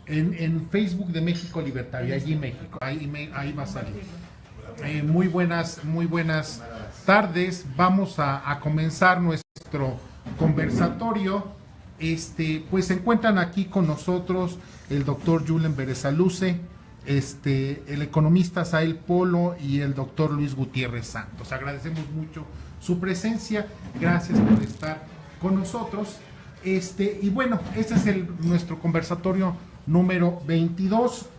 En Facebook de México Libertario, allí México, ahí va a salir. Muy buenas tardes. Vamos a comenzar nuestro conversatorio. Pues se encuentran aquí con nosotros el doctor Julen Berezaluze, el economista Sael Polo y el doctor Luis Gutiérrez Santos. Agradecemos mucho su presencia, gracias por estar con nosotros. Y bueno, este es nuestro conversatorio número 22.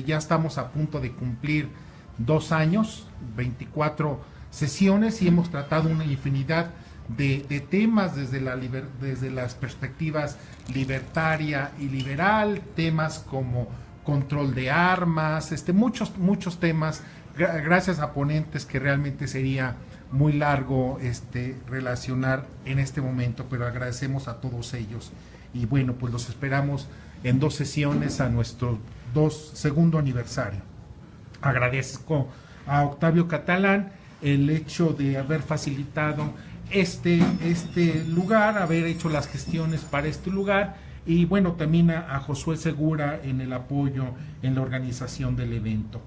Ya estamos a punto de cumplir 2 años, 24 sesiones, y hemos tratado una infinidad de temas desde las perspectivas libertaria y liberal, temas como control de armas, muchos temas, gracias a ponentes que realmente sería muy largo relacionar en este momento, pero agradecemos a todos ellos. Y bueno, pues los esperamos en 2 sesiones a nuestro segundo aniversario. Agradezco a Octavio Catalán el hecho de haber facilitado este lugar, haber hecho las gestiones para este lugar, y bueno, también a Josué Segura en el apoyo en la organización del evento.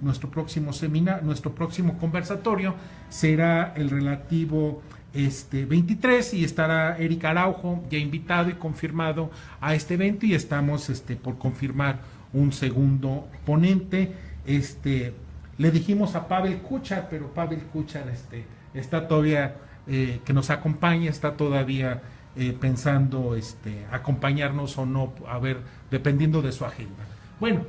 Nuestro próximo conversatorio será el relativo 23, y estará Eric Araujo ya invitado y confirmado a este evento, y estamos por confirmar un segundo ponente. Le dijimos a Pavel Kuchar, pero Pavel Kuchar está todavía, que nos acompaña, está todavía pensando acompañarnos o no, a ver, dependiendo de su agenda. Bueno,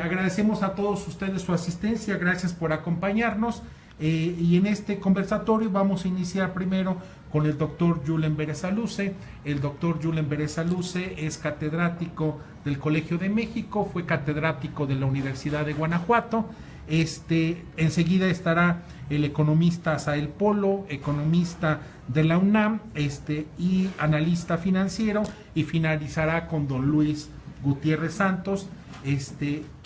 agradecemos a todos ustedes su asistencia, gracias por acompañarnos, y en este conversatorio vamos a iniciar primero con el doctor Julen Berezaluze. El doctor Julen Berezaluze es catedrático del Colegio de México, fue catedrático de la Universidad de Guanajuato. Enseguida estará el economista Sael Polo, economista de la UNAM, y analista financiero, y finalizará con don Luis Gutiérrez Santos,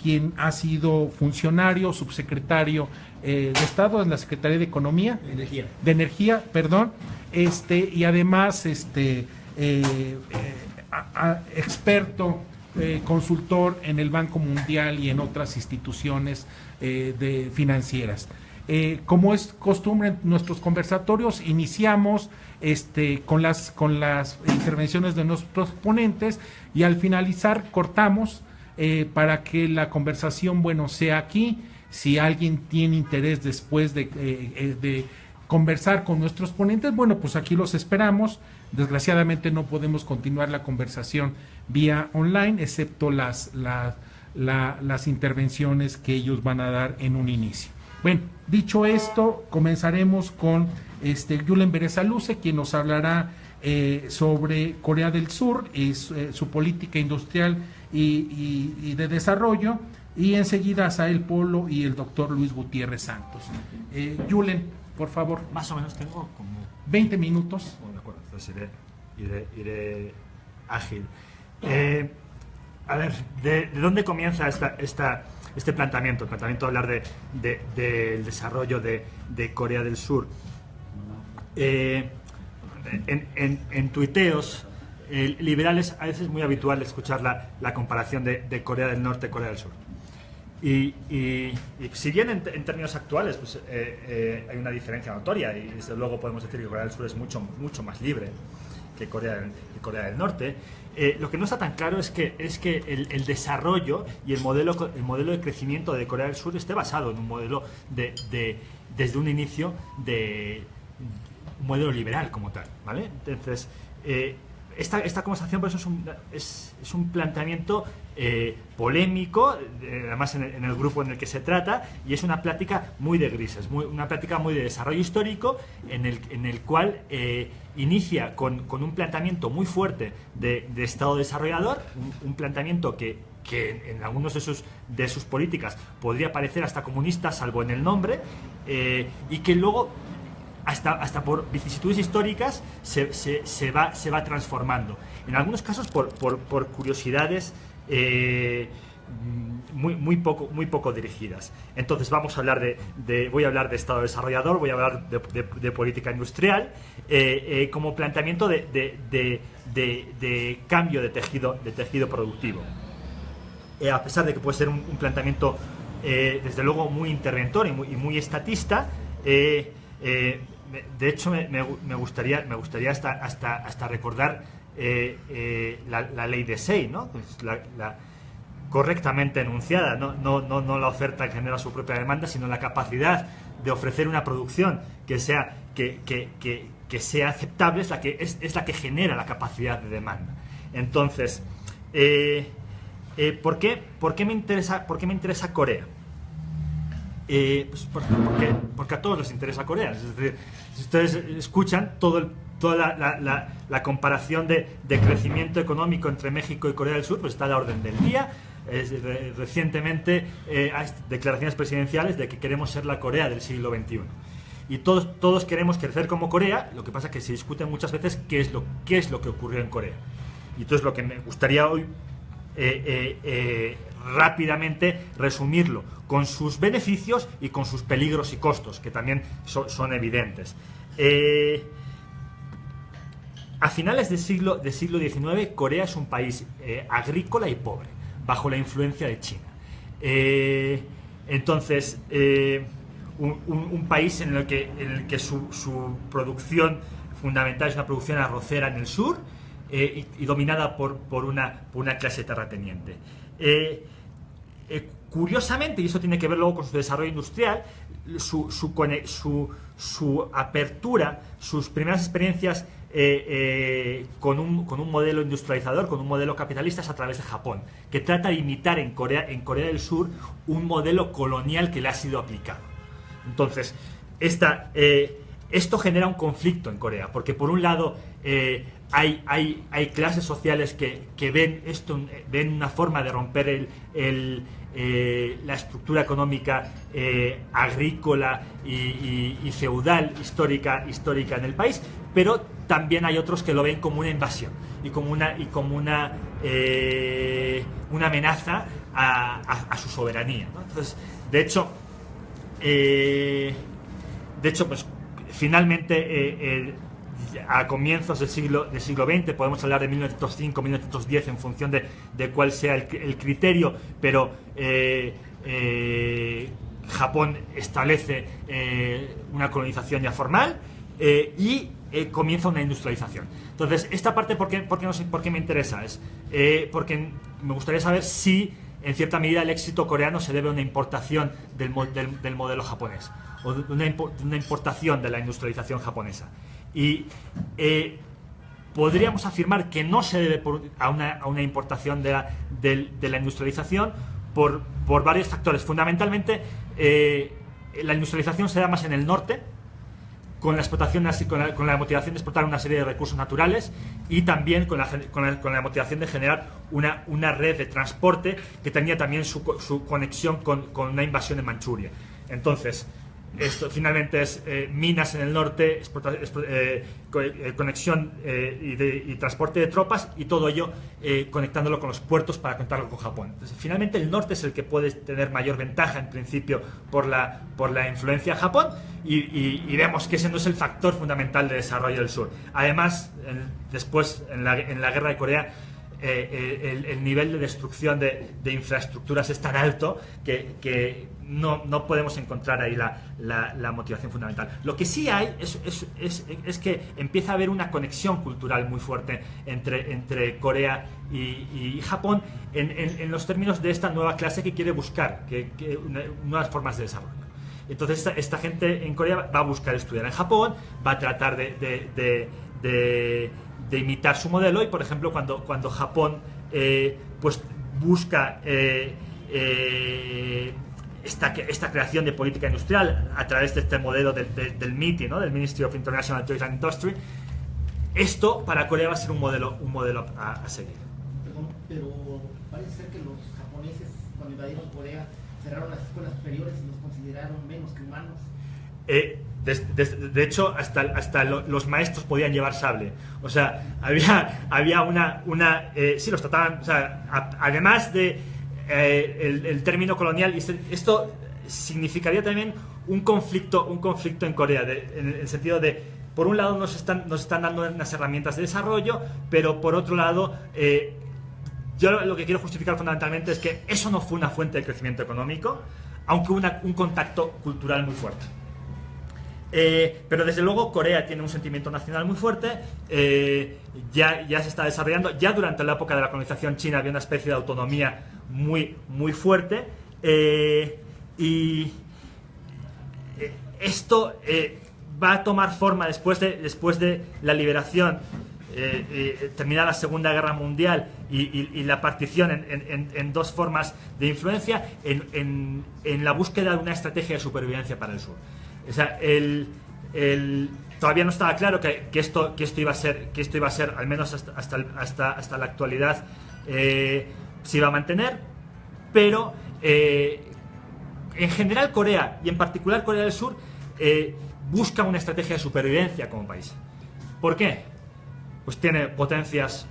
quien ha sido funcionario, subsecretario de Estado en la Secretaría de Economía, de Energía, perdón, y además experto, consultor en el Banco Mundial y en otras instituciones financieras. Como es costumbre en nuestros conversatorios, iniciamos con las intervenciones de nuestros ponentes, y al finalizar cortamos para que la conversación, sea aquí. Si alguien tiene interés después de conversar con nuestros ponentes, pues aquí los esperamos. Desgraciadamente no podemos continuar la conversación vía online, excepto las intervenciones que ellos van a dar en un inicio. Bueno, dicho esto, comenzaremos con Julen Berezaluze, quien nos hablará sobre Corea del Sur y su política industrial y de desarrollo, y enseguida Sael Polo y el doctor Luis Gutiérrez Santos. Julen, por favor. Más o menos tengo como 20 minutos. De acuerdo, entonces iré ágil. A ver, ¿de dónde comienza este planteamiento? El planteamiento de hablar del desarrollo de Corea del Sur. En tuiteos liberales a veces es muy habitual escuchar la comparación de Corea del Norte y Corea del Sur. Y si bien en términos actuales hay una diferencia notoria, y desde luego podemos decir que Corea del Sur es mucho más libre que Corea del Norte, lo que no está tan claro es que el desarrollo y el modelo de crecimiento de Corea del Sur esté basado en un modelo desde un inicio de un modelo liberal como tal, ¿vale? Entonces, esta conversación por eso es un planteamiento polémico, además en el grupo en el que se trata, y es una plática muy de grises, una plática muy de desarrollo histórico, en el cual inicia con un planteamiento muy fuerte de Estado desarrollador, un planteamiento que en algunos de sus políticas podría parecer hasta comunista, salvo en el nombre, y que luego hasta por vicisitudes históricas se va transformando. En algunos casos por curiosidades muy poco dirigidas. Entonces voy a hablar de Estado desarrollador, voy a hablar de política industrial, como planteamiento de cambio de tejido productivo. A pesar de que puede ser un planteamiento desde luego muy interventor y muy estatista, de hecho me gustaría hasta recordar la ley de Say, ¿no? Pues correctamente enunciada, no la oferta que genera su propia demanda, sino la capacidad de ofrecer una producción que sea aceptable es la que genera la capacidad de demanda. Entonces, ¿por qué me interesa Corea? Pues porque a todos les interesa Corea. Es decir, si ustedes escuchan toda la comparación de crecimiento económico entre México y Corea del Sur, pues está a la orden del día. Recientemente hay declaraciones presidenciales de que queremos ser la Corea del siglo XXI. Y todos queremos crecer como Corea. Lo que pasa es que se discute muchas veces qué es lo que ocurrió en Corea. Y entonces lo que me gustaría hoy rápidamente resumirlo con sus beneficios y con sus peligros y costos, que también son evidentes. A finales del siglo XIX, Corea es un país agrícola y pobre, bajo la influencia de China. Entonces, un país en el que su producción fundamental es una producción arrocera en el sur, y dominada por una clase terrateniente. Curiosamente, y eso tiene que ver luego con su desarrollo industrial, su apertura, sus primeras experiencias con un modelo industrializador, con un modelo capitalista, es a través de Japón, que trata de imitar en Corea del Sur un modelo colonial que le ha sido aplicado. Entonces, esto genera un conflicto en Corea, porque por un lado hay clases sociales que ven una forma de romper la estructura económica agrícola y feudal histórica en el país, pero también hay otros que lo ven como una invasión y como una amenaza a su soberanía, ¿no? Entonces, de hecho, pues finalmente a comienzos del siglo XX, podemos hablar de 1905, 1910 en función de cuál sea el criterio, pero Japón establece una colonización ya formal y comienza una industrialización. Entonces, esta parte, ¿por qué me interesa? Es porque me gustaría saber si, en cierta medida, el éxito coreano se debe a una importación del modelo japonés, o de una importación de la industrialización japonesa. Y podríamos afirmar que no se debe a una importación de la industrialización por varios factores. Fundamentalmente, la industrialización se da más en el norte, con la motivación de explotar una serie de recursos naturales, y también con la motivación de generar una red de transporte que tenía también su conexión con una invasión en Manchuria. Entonces, esto finalmente es minas en el norte, conexión y transporte de tropas, y todo ello conectándolo con los puertos para conectarlo con Japón. Entonces, finalmente el norte es el que puede tener mayor ventaja en principio por la influencia de Japón, y vemos que ese no es el factor fundamental de desarrollo del sur. Además, después en la guerra de Corea, el nivel de destrucción de infraestructuras es tan alto que no podemos encontrar ahí la motivación fundamental. Lo que sí hay es que empieza a haber una conexión cultural muy fuerte entre Corea y Japón en los términos de esta nueva clase que quiere buscar nuevas formas de desarrollo. Entonces esta gente en Corea va a buscar estudiar en Japón, va a tratar de imitar su modelo, y por ejemplo cuando Japón pues busca esta creación de política industrial a través de este modelo del MITI, ¿no? Del Ministry of International Trade and Industry, esto para Corea va a ser un modelo a seguir. Perdón, pero parece ser que los japoneses, cuando invadieron Corea, cerraron las escuelas superiores y los consideraron menos que humanos. De hecho, hasta los maestros podían llevar sable. O sea, había una sí, los trataban, o sea, además de el término colonial, y esto significaría también un conflicto en Corea, en el sentido de, por un lado nos están dando unas herramientas de desarrollo, pero por otro lado, yo lo que quiero justificar fundamentalmente es que eso no fue una fuente de crecimiento económico, aunque un contacto cultural muy fuerte. Pero desde luego Corea tiene un sentimiento nacional muy fuerte, ya se está desarrollando, ya durante la época de la colonización china había una especie de autonomía muy fuerte, y esto va a tomar forma después de la liberación, terminada la Segunda Guerra Mundial y la partición en dos formas de influencia, en la búsqueda de una estrategia de supervivencia para el sur. O sea, todavía no estaba claro que esto iba a ser, al menos hasta la actualidad, se iba a mantener, pero en general Corea, y en particular Corea del Sur, busca una estrategia de supervivencia como país. ¿Por qué? Pues tiene potencias,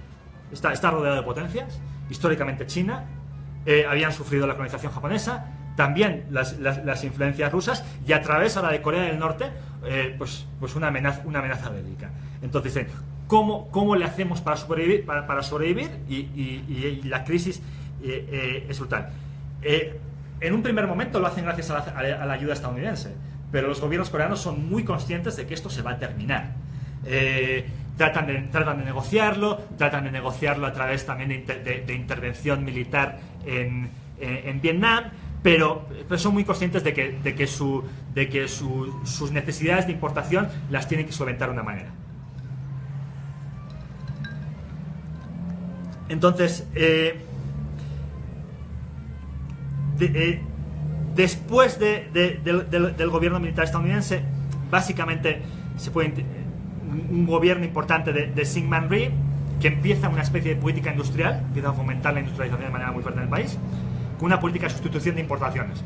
está rodeado de potencias, históricamente China, habían sufrido la colonización japonesa, también las influencias rusas, y a través ahora de Corea del Norte, pues una amenaza bélica. Entonces dicen, ¿cómo le hacemos para sobrevivir? Y la crisis es brutal. En un primer momento lo hacen gracias a la ayuda estadounidense, pero los gobiernos coreanos son muy conscientes de que esto se va a terminar. Tratan de negociarlo a través también de intervención militar en Vietnam, pero son muy conscientes de que sus necesidades de importación las tienen que solventar de una manera. Entonces, después del gobierno militar estadounidense, básicamente se puede un gobierno importante de Syngman Rhee, que empieza una especie de política industrial, empieza a fomentar la industrialización de manera muy fuerte en el país, con una política de sustitución de importaciones.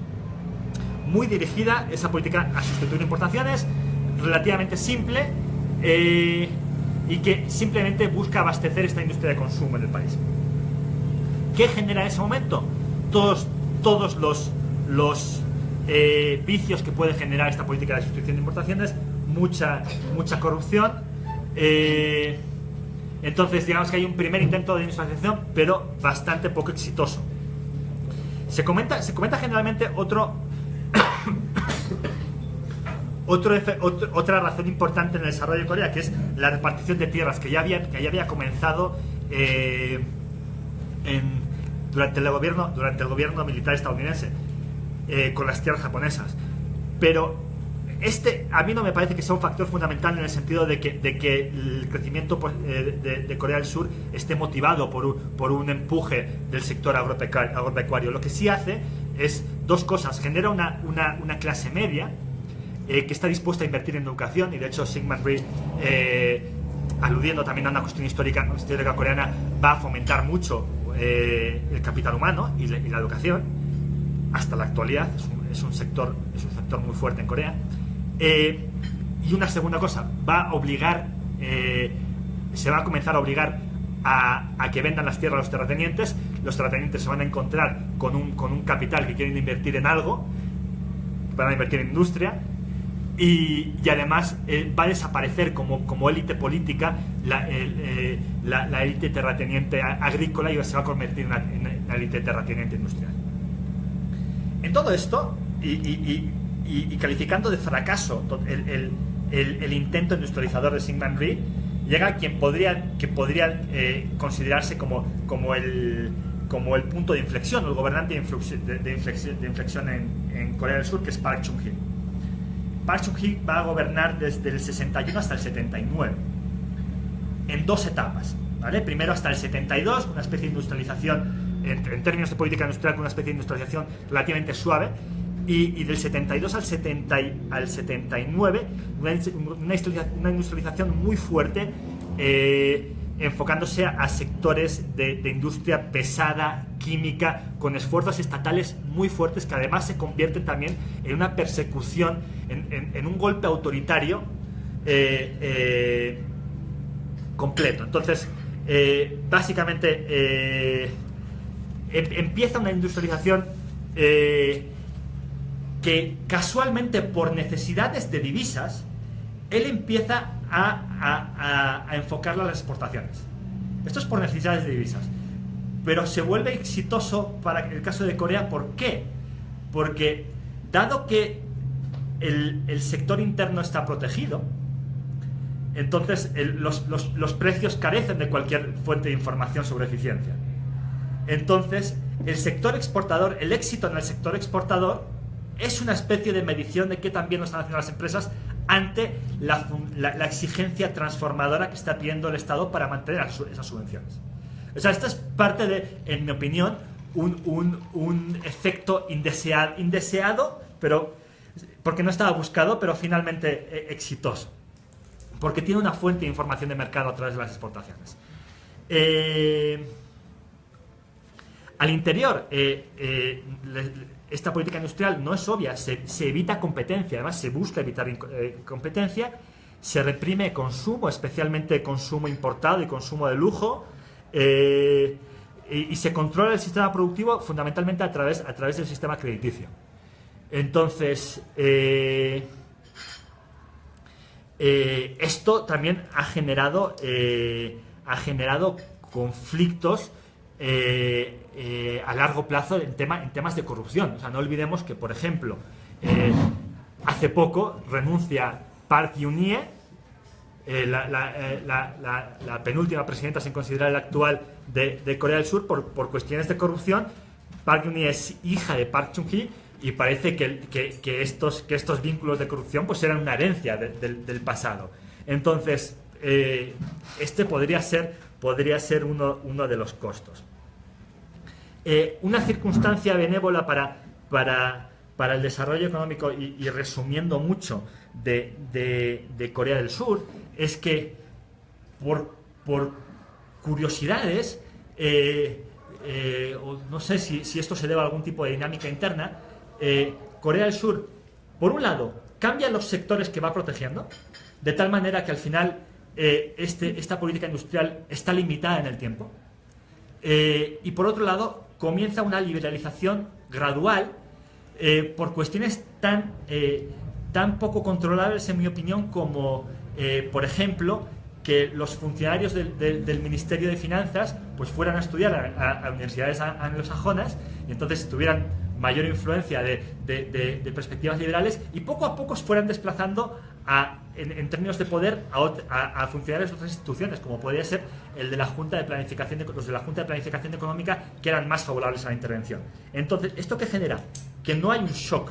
Muy dirigida esa política a sustituir importaciones, relativamente simple, y que simplemente busca abastecer esta industria de consumo en el país. ¿Qué genera en ese momento? Todos los vicios que puede generar esta política de sustitución de importaciones, mucha corrupción. Entonces digamos que hay un primer intento de industrialización, pero bastante poco exitoso. Se comenta generalmente otra razón importante en el desarrollo de Corea, que es la repartición de tierras que ya había comenzado durante el gobierno militar estadounidense, con las tierras japonesas. Pero a mí no me parece que sea un factor fundamental, en el sentido de que el crecimiento de Corea del Sur esté motivado por un empuje del sector agropecuario. Lo que sí hace es dos cosas: genera una clase media que está dispuesta a invertir en educación, y de hecho Syngman Rhee, aludiendo también a una cuestión histórica coreana, va a fomentar mucho el capital humano y la educación hasta la actualidad. Es un sector muy fuerte en Corea. Y una segunda cosa, se va a comenzar a obligar a que vendan las tierras a los terratenientes. Los terratenientes se van a encontrar con un capital que quieren invertir en algo, van a invertir en industria, y además va a desaparecer como élite política la élite terrateniente agrícola, y se va a convertir en la élite terrateniente industrial. En todo esto, y calificando de fracaso el intento industrializador de Syngman Rhee, llega quien podría considerarse como el punto de inflexión, el gobernante de inflexión en Corea del Sur, que es Park Chung-hee. Park Chung-hee va a gobernar desde el 61 hasta el 79, en dos etapas, ¿vale? Primero hasta el 72, una especie de industrialización, en términos de política industrial, una especie de industrialización relativamente suave, y del 72 al 79 una industrialización muy fuerte, enfocándose a sectores de industria pesada, química, con esfuerzos estatales muy fuertes, que además se convierten también en una persecución, en un golpe autoritario completo. Entonces, básicamente, empieza una industrialización que casualmente por necesidades de divisas, él empieza a enfocarla a las exportaciones. Esto es por necesidades de divisas. Pero se vuelve exitoso para el caso de Corea. ¿Por qué? Porque dado que el sector interno está protegido, entonces los precios carecen de cualquier fuente de información sobre eficiencia. Entonces, el sector exportador, el éxito en el sector exportador es una especie de medición de qué tan bien lo están haciendo las empresas ante la exigencia transformadora que está pidiendo el Estado para mantener esas subvenciones. O sea, esta es parte de, en mi opinión, un efecto indeseado, pero porque no estaba buscado, pero finalmente exitoso. Porque tiene una fuente de información de mercado a través de las exportaciones. Al interior, esta política industrial no es obvia, se evita competencia, además se busca evitar competencia, se reprime consumo, especialmente consumo importado y consumo de lujo, y se controla el sistema productivo fundamentalmente a través del sistema crediticio. Entonces, esto también ha generado conflictos a largo plazo en temas de corrupción. O sea, no olvidemos que, por ejemplo, hace poco renuncia Park Geun-hye, la penúltima presidenta sin considerar la actual de Corea del Sur, por cuestiones de corrupción. Park Geun-hye es hija de Park Chung-hee y parece que estos vínculos de corrupción pues eran una herencia del pasado. Entonces, este podría ser uno de los costos. Una circunstancia benévola para el desarrollo económico y resumiendo mucho de Corea del Sur es que por curiosidades, no sé si esto se debe a algún tipo de dinámica interna, Corea del Sur, por un lado, cambia los sectores que va protegiendo, de tal manera que al final esta política industrial está limitada en el tiempo, y por otro lado comienza una liberalización gradual por cuestiones tan poco controlables, en mi opinión, como por ejemplo que los funcionarios del Ministerio de Finanzas pues fueran a estudiar a universidades anglosajonas y entonces tuvieran mayor influencia de perspectivas liberales y poco a poco se fueran desplazando en términos de poder a funcionarios de otras instituciones, como podría ser el de la Junta de Planificación los de la Junta de Planificación Económica, que eran más favorables a la intervención. Entonces, ¿esto qué genera? Que no hay un shock,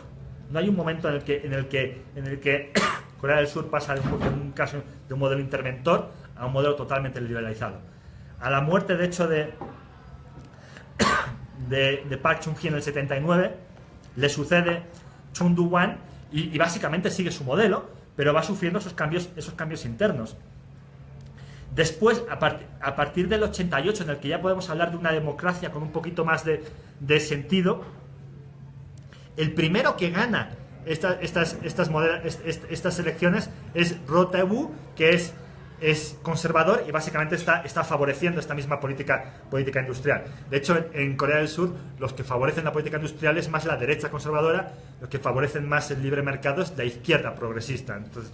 no hay un momento en el que Corea del Sur pasa en un caso de un modelo interventor a un modelo totalmente liberalizado. A la muerte, de hecho, de Park Chung-hee en el 79, le sucede Chun Doo-hwan y básicamente sigue su modelo, pero va sufriendo esos cambios internos. Después, a partir del 88, en el que ya podemos hablar de una democracia con un poquito más de sentido, el primero que gana estas elecciones es Roh Tae-woo, que es conservador y básicamente está favoreciendo esta misma política industrial. De hecho, en Corea del Sur, los que favorecen la política industrial es más la derecha conservadora, los que favorecen más el libre mercado es la izquierda progresista. Entonces,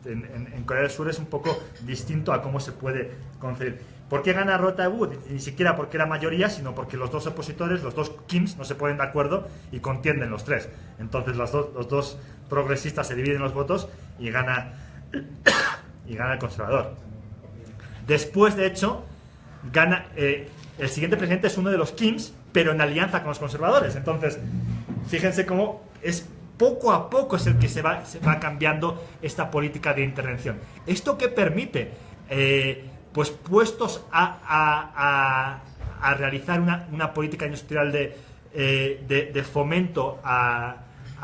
en Corea del Sur es un poco distinto a cómo se puede concebir. ¿Por qué gana Roh Tae-woo? Ni siquiera porque era mayoría, sino porque los dos opositores, los dos Kims, no se ponen de acuerdo y contienden los tres. Entonces los dos progresistas se dividen los votos y gana el conservador. Después, de hecho, gana el siguiente presidente es uno de los Kims, pero en alianza con los conservadores. Entonces, fíjense cómo es poco a poco es el que se va cambiando esta política de intervención. ¿Esto qué permite? Pues puestos a realizar una política industrial de fomento a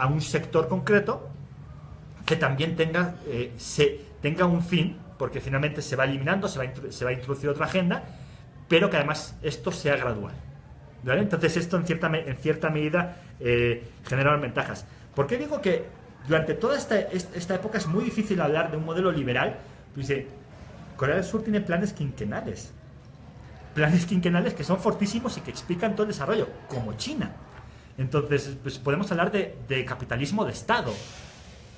un sector concreto que también tenga un fin, porque finalmente se va eliminando, se va a introducir otra agenda, pero que además esto sea gradual, ¿vale? Entonces esto en cierta medida genera ventajas. ¿Por qué digo que durante toda esta época es muy difícil hablar de un modelo liberal? Pues Corea del Sur tiene planes quinquenales. planes quinquenales que son fortísimos y que explican todo el desarrollo, como China. Entonces, pues podemos hablar de capitalismo de Estado,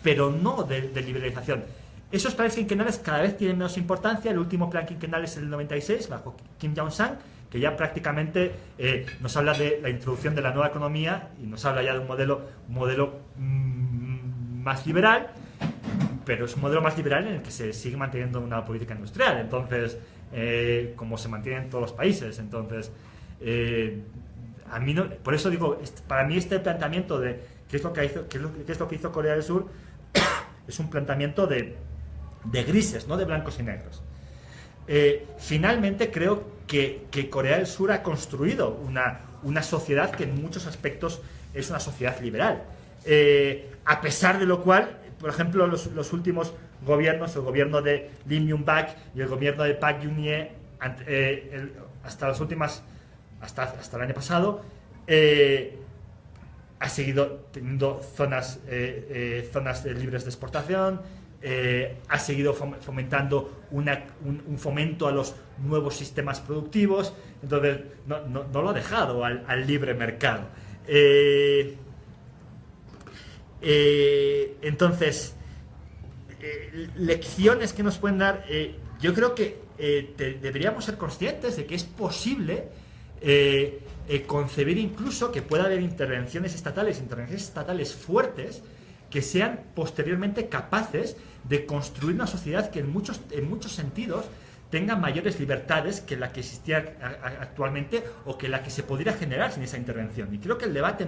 pero no de liberalización. Esos planes quinquenales cada vez tienen menos importancia. El último plan quinquenal es el 96, bajo Kim Jong-un, que ya prácticamente nos habla de la introducción de la nueva economía y nos habla ya de un modelo más liberal, pero es un modelo más liberal en el que se sigue manteniendo una política industrial, entonces, como se mantiene en todos los países. Entonces, a mí no, por eso digo, para mí este planteamiento de qué es lo que hizo Corea del Sur es un planteamiento de grises, no de blancos y negros. Finalmente creo que Corea del Sur ha construido una sociedad que en muchos aspectos es una sociedad liberal, a pesar de lo cual, por ejemplo, los últimos gobiernos, el gobierno de Lee Myung-bak y el gobierno de Park Geun-hye, hasta el año pasado, ha seguido teniendo zonas libres de exportación, ha seguido fomentando un fomento a los nuevos sistemas productivos. Entonces no lo ha dejado al libre mercado. Entonces, lecciones que nos pueden dar, yo creo que deberíamos ser conscientes de que es posible concebir incluso que pueda haber intervenciones estatales fuertes que sean posteriormente capaces de construir una sociedad que en muchos sentidos tenga mayores libertades que la que existía actualmente o que la que se podría generar sin esa intervención. Y creo que el debate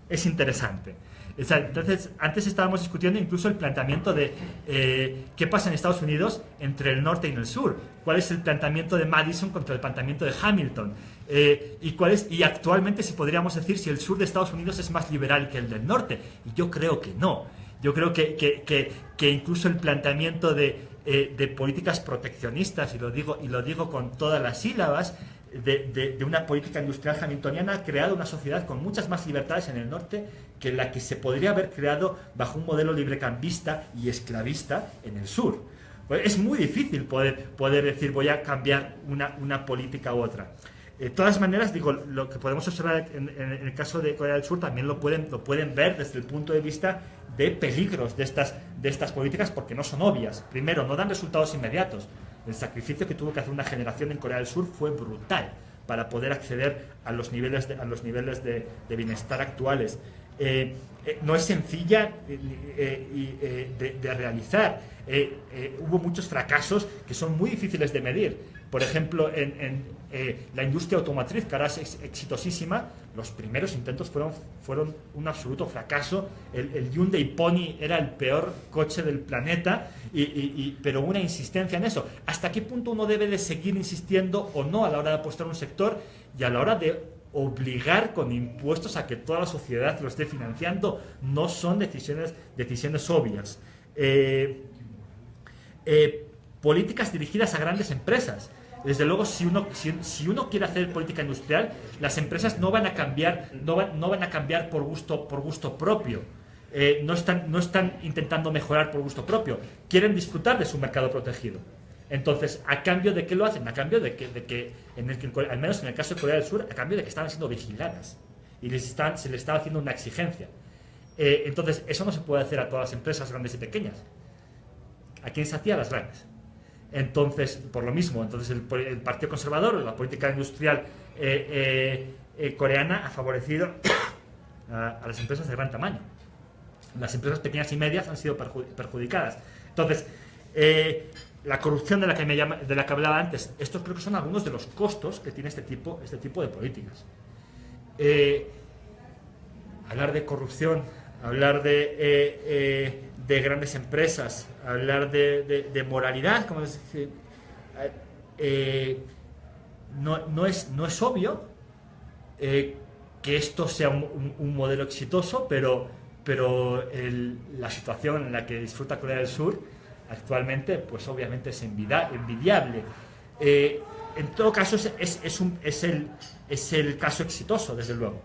es interesante. Entonces, antes estábamos discutiendo incluso el planteamiento de qué pasa en Estados Unidos entre el norte y el sur. ¿Cuál es el planteamiento de Madison contra el planteamiento de Hamilton? Y actualmente si podríamos decir si el sur de Estados Unidos es más liberal que el del norte. Y yo creo que no. Yo creo que incluso el planteamiento de políticas proteccionistas, y lo digo con todas las sílabas, de una política industrial hamiltoniana ha creado una sociedad con muchas más libertades en el norte que la que se podría haber creado bajo un modelo librecambista y esclavista en el sur. Pues es muy difícil poder decir voy a cambiar una política u otra. De todas maneras, digo, lo que podemos observar en el caso de Corea del Sur también lo pueden ver desde el punto de vista de peligros de estas políticas, porque no son obvias. Primero, no dan resultados inmediatos. El sacrificio que tuvo que hacer una generación en Corea del Sur fue brutal para poder acceder a los niveles de bienestar actuales. No es sencilla de realizar. Hubo muchos fracasos que son muy difíciles de medir. Por ejemplo, en la industria automotriz, que ahora es exitosísima, los primeros intentos fueron un absoluto fracaso. El Hyundai Pony era el peor coche del planeta, pero una insistencia en eso. ¿Hasta qué punto uno debe de seguir insistiendo o no a la hora de apostar un sector y a la hora de obligar con impuestos a que toda la sociedad lo esté financiando? No son decisiones obvias. Políticas dirigidas a grandes empresas. Desde luego, si uno quiere hacer política industrial, las empresas no van a cambiar por gusto propio. No están intentando mejorar por gusto propio. Quieren disfrutar de su mercado protegido. Entonces, ¿a cambio de qué lo hacen? A cambio de que al menos en el caso de Corea del Sur, a cambio de que estaban siendo vigiladas y se les estaba haciendo una exigencia. Entonces, eso no se puede hacer a todas las empresas grandes y pequeñas. ¿A quién se hacía? A las grandes. Entonces, por lo mismo, el Partido Conservador, la política industrial coreana ha favorecido a las empresas de gran tamaño. Las empresas pequeñas y medias han sido perjudicadas. Entonces, la corrupción de la que hablaba antes, estos creo que son algunos de los costos que tiene este tipo de políticas. Hablar de corrupción, hablar de grandes empresas, hablar de moralidad, como es decir, no es obvio que esto sea un modelo exitoso, pero la situación en la que disfruta Corea del Sur actualmente, pues obviamente es envidiable. En todo caso, es el caso exitoso, desde luego.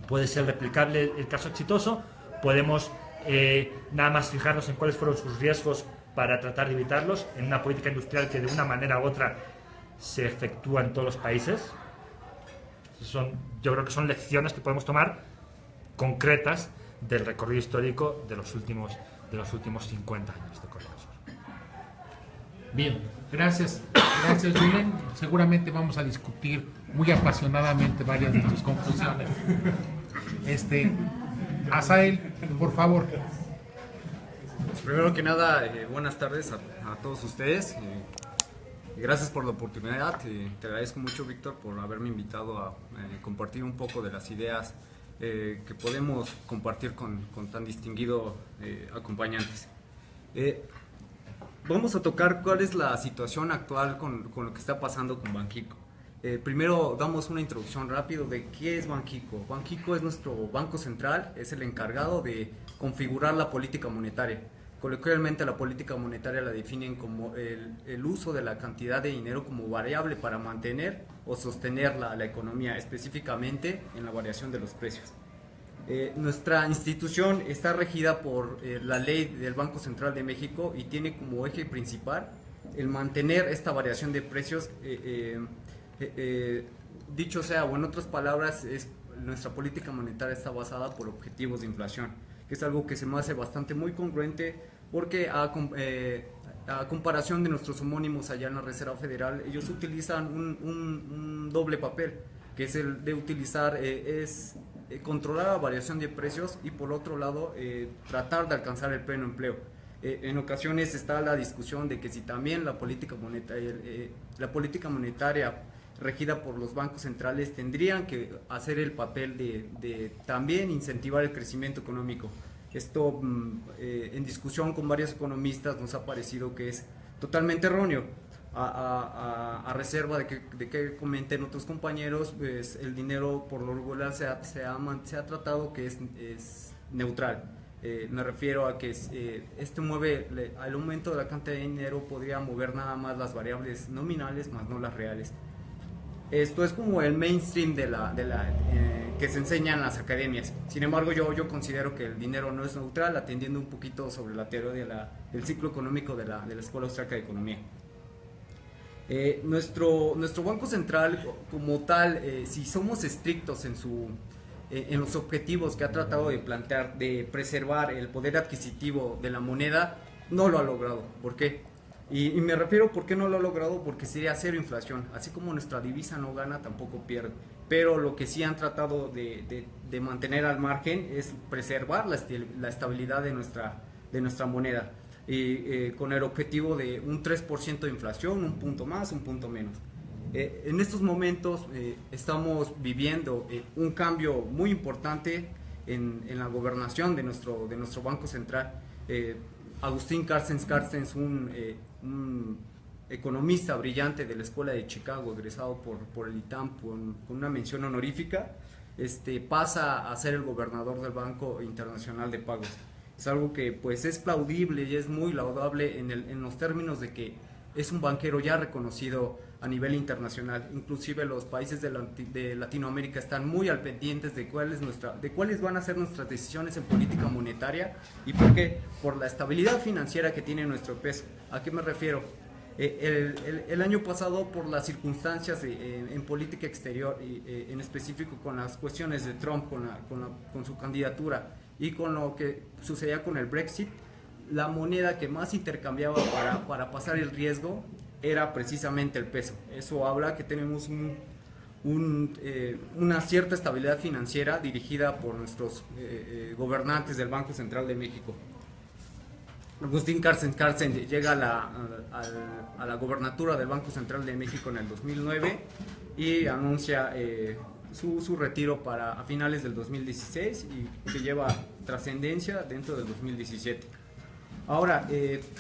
Puede ser replicable el caso exitoso. Podemos nada más fijarnos en cuáles fueron sus riesgos para tratar de evitarlos en una política industrial que de una manera u otra se efectúa en todos los países. Yo creo que son lecciones que podemos tomar concretas del recorrido histórico de los últimos 50 años de Corea del Sur. Bien, gracias, Julen. Seguramente vamos a discutir muy apasionadamente varias de tus conclusiones. Asael, por favor. Pues primero que nada, buenas tardes a todos ustedes. Gracias por la oportunidad. Te agradezco mucho, Víctor, por haberme invitado a compartir un poco de las ideas que podemos compartir con tan distinguido acompañantes. Vamos a tocar cuál es la situación actual con lo que está pasando con Banxico. Primero damos una introducción rápido de qué es Banxico. Banxico es nuestro banco central, es el encargado de configurar la política monetaria. Coloquialmente la política monetaria la definen como el uso de la cantidad de dinero como variable para mantener o sostener la economía, específicamente en la variación de los precios. Nuestra institución está regida por la ley del Banco Central de México y tiene como eje principal el mantener esta variación de precios. Dicho sea, o en otras palabras, nuestra política monetaria está basada por objetivos de inflación, que es algo que se me hace bastante muy congruente porque a comparación de nuestros homónimos allá en la Reserva Federal, ellos utilizan un doble papel, que es el de utilizar, controlar la variación de precios y por otro lado tratar de alcanzar el pleno empleo. En ocasiones está la discusión de que si también la política monetaria regida por los bancos centrales tendrían que hacer el papel de también incentivar el crecimiento económico. Esto en discusión con varios economistas nos ha parecido que es totalmente erróneo. A reserva de que comenten otros compañeros, pues el dinero por lo regular se ha tratado que es neutral. Me refiero a que al aumento de la cantidad de dinero podría mover nada más las variables nominales más no las reales. Esto es como el mainstream que se enseña en las academias. Sin embargo, yo considero que el dinero no es neutral, atendiendo un poquito sobre la teoría del ciclo económico de la Escuela Austriaca de Economía. Nuestro Banco Central como tal, si somos estrictos en los objetivos que ha tratado de plantear, de preservar el poder adquisitivo de la moneda, no lo ha logrado. ¿Por qué? Y me refiero por qué no lo ha logrado, porque sería cero inflación. Así como nuestra divisa no gana, tampoco pierde. Pero lo que sí han tratado de mantener al margen es preservar la estabilidad de nuestra moneda. Con el objetivo de un 3% de inflación, un punto más, un punto menos. En estos momentos estamos viviendo un cambio muy importante en la gobernación de nuestro Banco Central. Agustín Carstens, un economista brillante de la Escuela de Chicago, egresado por el ITAM con una mención honorífica, pasa a ser el gobernador del Banco Internacional de Pagos. Es algo que pues es plaudible y es muy laudable en los términos de que es un banquero ya reconocido a nivel internacional. Inclusive los países de Latinoamérica están muy al pendientes de cuáles van a ser nuestras decisiones en política monetaria. ¿Y por qué? Por la estabilidad financiera que tiene nuestro peso. ¿A qué me refiero? El año pasado, por las circunstancias en política exterior, en específico con las cuestiones de Trump, con su candidatura y con lo que sucedía con el Brexit, la moneda que más intercambiaba para pasar el riesgo era precisamente el peso. Eso habla que tenemos una cierta estabilidad financiera dirigida por nuestros gobernantes del Banco Central de México. Agustín Carstens llega a la gobernatura del Banco Central de México en el 2009 y anuncia su retiro a finales del 2016 y que lleva trascendencia dentro del 2017. Ahora,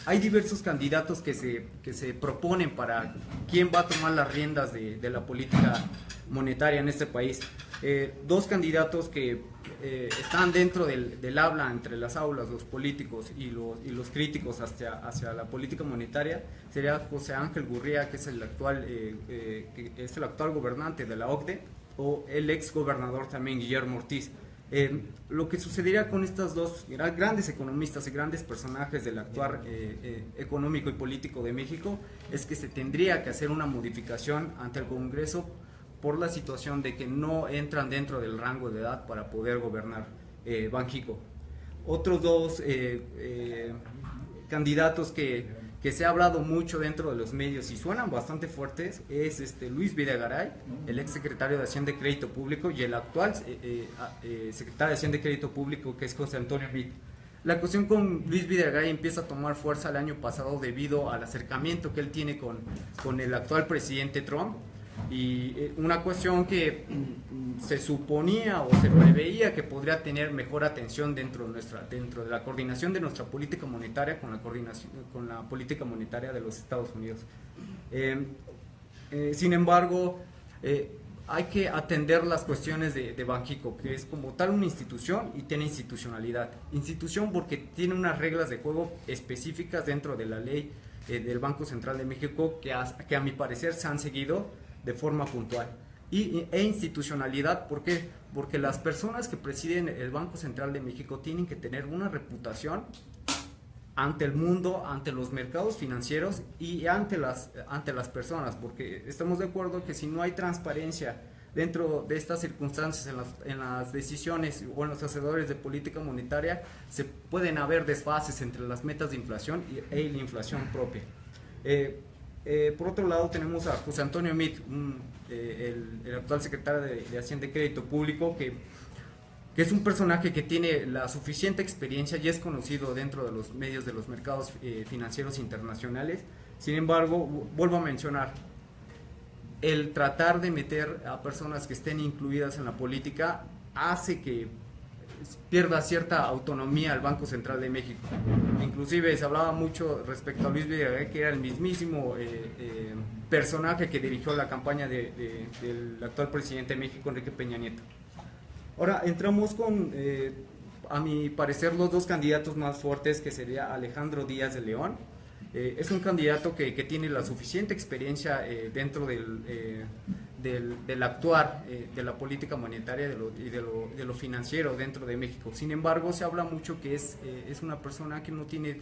hay diversos candidatos que se proponen para quién va a tomar las riendas de la política monetaria en este país. Dos candidatos que están dentro del habla entre las aulas, los políticos y los críticos hacia la política monetaria, sería José Ángel Gurría, que es el actual gobernante de la OCDE, o el ex gobernador también, Guillermo Ortiz. Lo que sucedería con estos dos grandes economistas y grandes personajes del actuar económico y político de México es que se tendría que hacer una modificación ante el Congreso por la situación de que no entran dentro del rango de edad para poder gobernar Banxico. Otros dos candidatos que se ha hablado mucho dentro de los medios y suenan bastante fuertes es Luis Videgaray, el ex secretario de Hacienda y Crédito Público, y el actual secretario de Hacienda y Crédito Público, que es José Antonio Meade. La cuestión con Luis Videgaray empieza a tomar fuerza el año pasado debido al acercamiento que él tiene con el actual presidente Trump, y una cuestión que se suponía o se preveía que podría tener mejor atención dentro de la coordinación de nuestra política monetaria con la política monetaria de los Estados Unidos. Sin embargo, hay que atender las cuestiones de Banxico, que es como tal una institución y tiene institucionalidad. Institución porque tiene unas reglas de juego específicas dentro de la ley del Banco Central de México que a mi parecer se han seguido de forma puntual. E institucionalidad, ¿por qué? Porque las personas que presiden el Banco Central de México tienen que tener una reputación ante el mundo, ante los mercados financieros y ante las personas, porque estamos de acuerdo que si no hay transparencia dentro de estas circunstancias en las decisiones o en los hacedores de política monetaria, se pueden haber desfases entre las metas de inflación y la inflación propia. Por otro lado tenemos a José Antonio Meade, el actual secretario de Hacienda y Crédito Público, que es un personaje que tiene la suficiente experiencia y es conocido dentro de los medios de los mercados financieros internacionales. Sin embargo, vuelvo a mencionar, el tratar de meter a personas que estén incluidas en la política hace que pierda cierta autonomía al Banco Central de México. Inclusive se hablaba mucho respecto a Luis Videgaray, que era el mismísimo personaje que dirigió la campaña del actual presidente de México, Enrique Peña Nieto. Ahora entramos con, a mi parecer, los dos candidatos más fuertes, que sería Alejandro Díaz de León. Es un candidato que tiene la suficiente experiencia dentro del actuar de la política monetaria y de lo financiero dentro de México. Sin embargo, se habla mucho que es una persona que no tiene